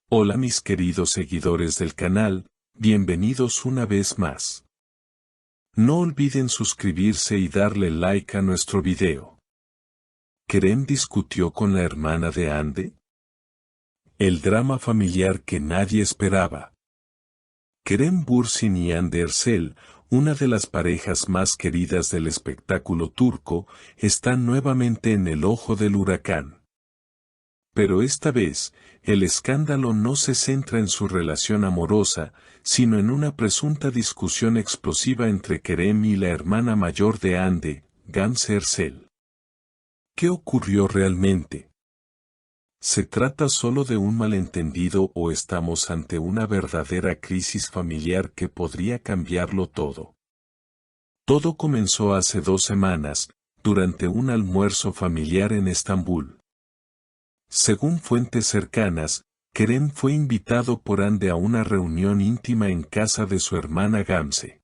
Hola mis queridos seguidores del canal, bienvenidos una vez más. No olviden suscribirse y darle like a nuestro video. ¿Kerem discutió con la hermana de Ande? El drama familiar que nadie esperaba. Kerem Bürsin y Hande Erçel, una de las parejas más queridas del espectáculo turco, están nuevamente en el ojo del huracán. Pero esta vez, el escándalo no se centra en su relación amorosa, sino en una presunta discusión explosiva entre Kerem y la hermana mayor de Hande, Gamze Erçel. ¿Qué ocurrió realmente? ¿Se trata solo de un malentendido o estamos ante una verdadera crisis familiar que podría cambiarlo todo? Todo comenzó hace 2 semanas, durante un almuerzo familiar en Estambul. Según fuentes cercanas, Kerem fue invitado por Hande a una reunión íntima en casa de su hermana Gamze.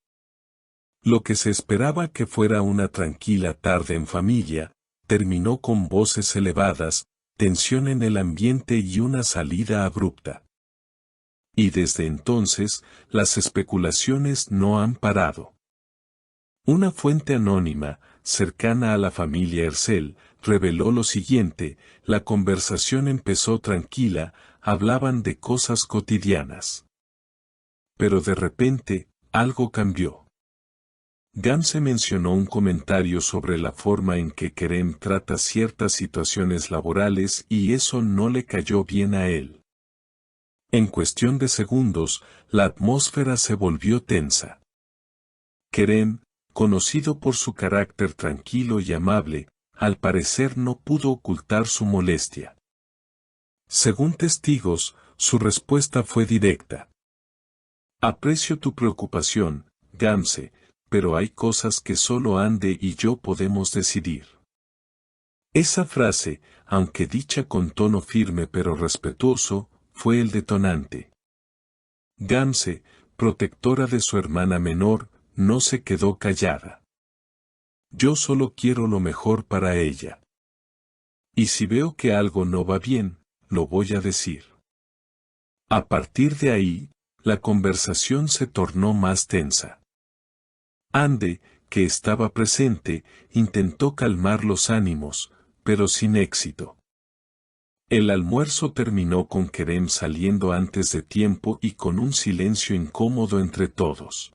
Lo que se esperaba que fuera una tranquila tarde en familia, terminó con voces elevadas, tensión en el ambiente y una salida abrupta. Y desde entonces, las especulaciones no han parado. Una fuente anónima, cercana a la familia Erçel, reveló lo siguiente: la conversación empezó tranquila, hablaban de cosas cotidianas. Pero de repente, algo cambió. Gamze mencionó un comentario sobre la forma en que Kerem trata ciertas situaciones laborales y eso no le cayó bien a él. En cuestión de segundos, la atmósfera se volvió tensa. Kerem, conocido por su carácter tranquilo y amable, al parecer no pudo ocultar su molestia. Según testigos, su respuesta fue directa. Aprecio tu preocupación, Gamze, pero hay cosas que solo Hande y yo podemos decidir. Esa frase, aunque dicha con tono firme pero respetuoso, fue el detonante. Gamze, protectora de su hermana menor, no se quedó callada. Yo solo quiero lo mejor para ella. Y si veo que algo no va bien, lo voy a decir. A partir de ahí, la conversación se tornó más tensa. Hande, que estaba presente, intentó calmar los ánimos, pero sin éxito. El almuerzo terminó con Kerem saliendo antes de tiempo y con un silencio incómodo entre todos.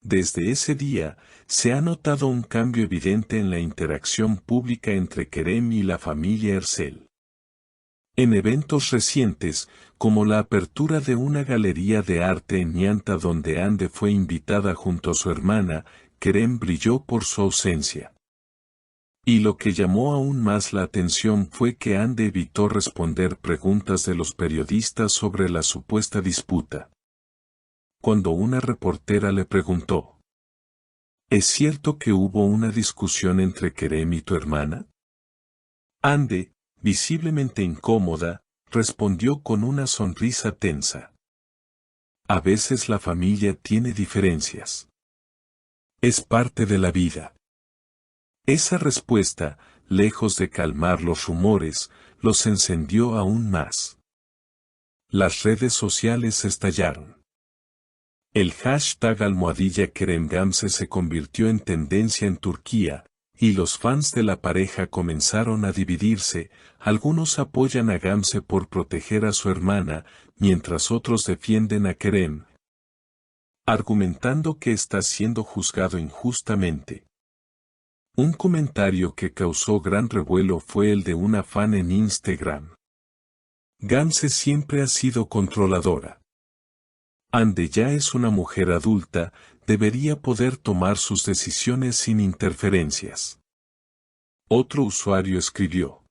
Desde ese día, se ha notado un cambio evidente en la interacción pública entre Kerem y la familia Erçel. En eventos recientes, como la apertura de una galería de arte en Ñanta donde Hande fue invitada junto a su hermana, Kerem brilló por su ausencia. Y lo que llamó aún más la atención fue que Hande evitó responder preguntas de los periodistas sobre la supuesta disputa. Cuando una reportera le preguntó: ¿es cierto que hubo una discusión entre Kerem y tu hermana? Hande, visiblemente incómoda, respondió con una sonrisa tensa: a veces la familia tiene diferencias. Es parte de la vida. Esa respuesta, lejos de calmar los rumores, los encendió aún más. Las redes sociales estallaron. El hashtag #KeremGamze se convirtió en tendencia en Turquía, y los fans de la pareja comenzaron a dividirse. Algunos apoyan a Gamze por proteger a su hermana, mientras otros defienden a Kerem, argumentando que está siendo juzgado injustamente. Un comentario que causó gran revuelo fue el de una fan en Instagram. Gamze siempre ha sido controladora. Hande ya es una mujer adulta, debería poder tomar sus decisiones sin interferencias. Otro usuario escribió: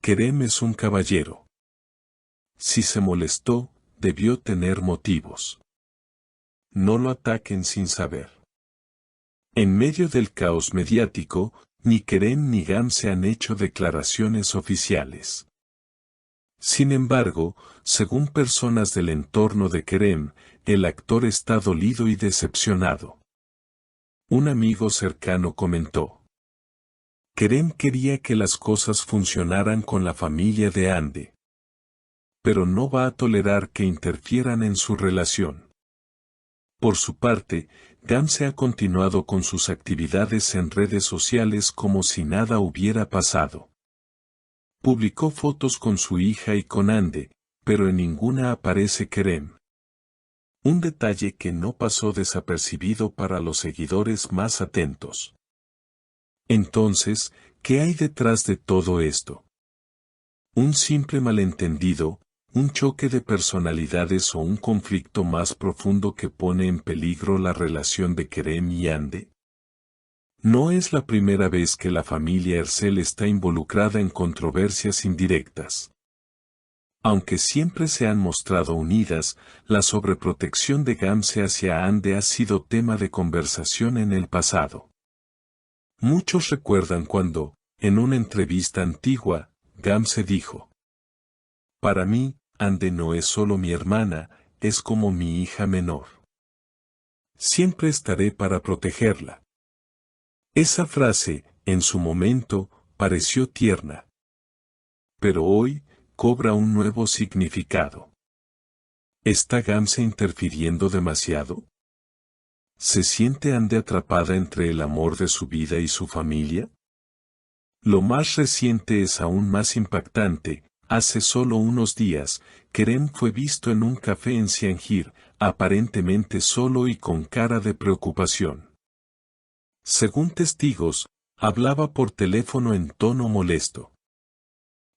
Kerem es un caballero. Si se molestó, debió tener motivos. No lo ataquen sin saber. En medio del caos mediático, ni Kerem ni Gamze han hecho declaraciones oficiales. Sin embargo, según personas del entorno de Kerem, el actor está dolido y decepcionado. Un amigo cercano comentó: Kerem quería que las cosas funcionaran con la familia de Hande. pero no va a tolerar que interfieran en su relación. Por su parte, Gamse ha continuado con sus actividades en redes sociales como si nada hubiera pasado. Publicó fotos con su hija y con Ande, pero en ninguna aparece Kerem. Un detalle que no pasó desapercibido para los seguidores más atentos. Entonces, ¿qué hay detrás de todo esto? ¿Un simple malentendido, un choque de personalidades o un conflicto más profundo que pone en peligro la relación de Kerem y Ande? No es la primera vez que la familia Ercel está involucrada en controversias indirectas. Aunque siempre se han mostrado unidas, la sobreprotección de Gamse hacia Ande ha sido tema de conversación en el pasado. Muchos recuerdan cuando, en una entrevista antigua, Gamse dijo: "Para mí, Ande no es solo mi hermana, es como mi hija menor. Siempre estaré para protegerla". Esa frase, en su momento, pareció tierna. Pero hoy, cobra un nuevo significado. ¿Está Gamse interfiriendo demasiado? ¿Se siente Ande atrapada entre el amor de su vida y su familia? Lo más reciente es aún más impactante. Hace solo unos días, Kerem fue visto en un café en Siangir, aparentemente solo y con cara de preocupación. Según testigos, hablaba por teléfono en tono molesto.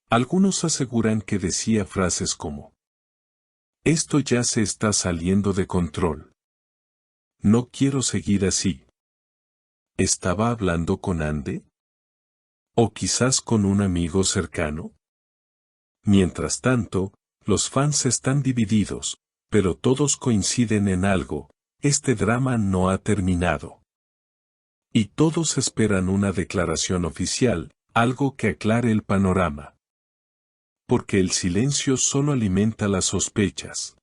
Algunos aseguran que decía frases como: "Esto ya se está saliendo de control. No quiero seguir así". ¿Estaba hablando con Ande? ¿O quizás con un amigo cercano? Mientras tanto, los fans están divididos, pero todos coinciden en algo: este drama no ha terminado. Y todos esperan una declaración oficial, algo que aclare el panorama. Porque el silencio solo alimenta las sospechas.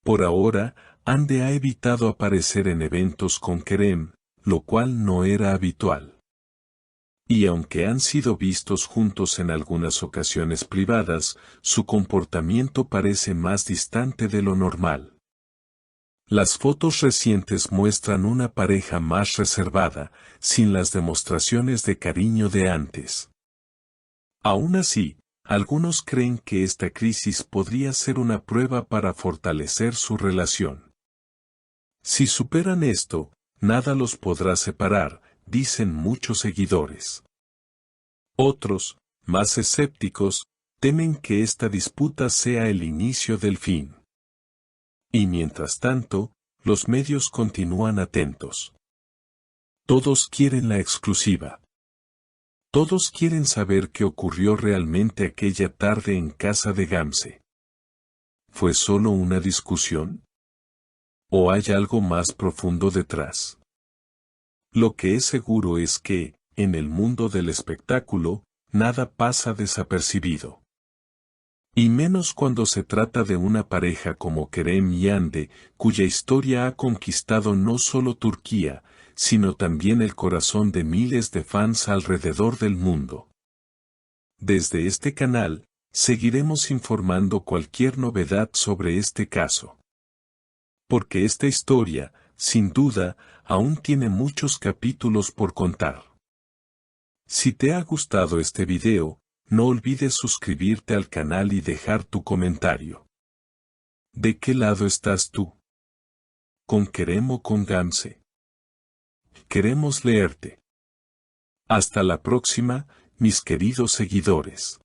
Por ahora, Ande ha evitado aparecer en eventos con Kerem, lo cual no era habitual. Y aunque han sido vistos juntos en algunas ocasiones privadas, su comportamiento parece más distante de lo normal. Las fotos recientes muestran una pareja más reservada, sin las demostraciones de cariño de antes. Aún así, algunos creen que esta crisis podría ser una prueba para fortalecer su relación. Si superan esto, nada los podrá separar, dicen muchos seguidores. Otros, más escépticos, temen que esta disputa sea el inicio del fin. Y mientras tanto, los medios continúan atentos. Todos quieren la exclusiva. Todos quieren saber qué ocurrió realmente aquella tarde en casa de Gamse. ¿Fue solo una discusión? ¿O hay algo más profundo detrás? Lo que es seguro es que, en el mundo del espectáculo, nada pasa desapercibido. Y menos cuando se trata de una pareja como Kerem y Ande, cuya historia ha conquistado no solo Turquía, sino también el corazón de miles de fans alrededor del mundo. Desde este canal, seguiremos informando cualquier novedad sobre este caso. Porque esta historia, sin duda, aún tiene muchos capítulos por contar. Si te ha gustado este video, no olvides suscribirte al canal y dejar tu comentario. ¿De qué lado estás tú? ¿Con Kerem o con Gamse? Queremos leerte. Hasta la próxima, mis queridos seguidores.